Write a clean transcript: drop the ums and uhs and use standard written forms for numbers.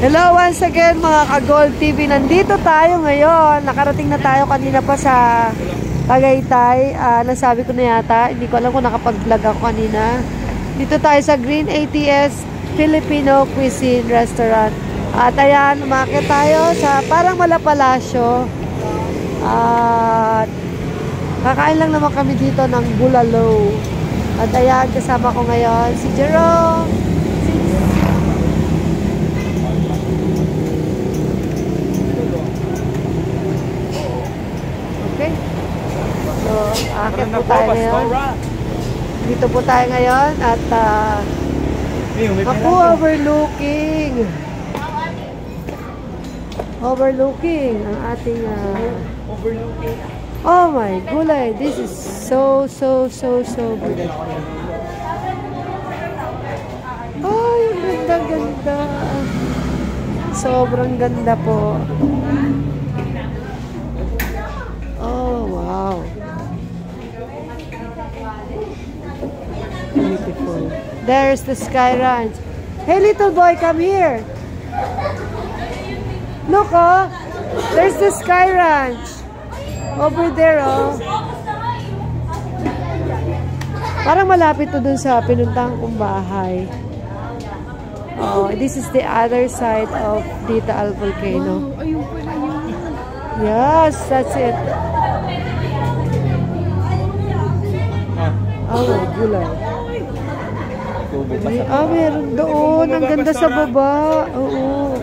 Hello once again mga ka-Gold TV. Nandito tayo ngayon. Nakarating na tayo kanina pa sa Tagaytay. Nasabi ko na yata. Hindi ko alam kung nakapag-vlog ako kanina. Dito tayo sa Green ATS Filipino Cuisine Restaurant. At ayan, umakit tayo sa parang Malapalasyo. At kakain lang naman kami dito ng bulalo. At ayan, kasama ko ngayon si Jerome. Okay. So, akit po tayo ngayon. Dito po tayo ngayon at ako overlooking ang ating oh my gulay, this is so good. Ay, ganda. Sobrang ganda po. Oh, wow. Beautiful. There's the Sky Ranch. Hey, little boy, come here. Look, oh. There's the Sky Ranch. Over there, oh. Parang malapit to dun sa pinuntahan kong bahay. Oh, this is the other side of Ditaal Volcano. Yes, that's it. Oh, gulay. Meron doon. Ang ganda sa baba. Oo.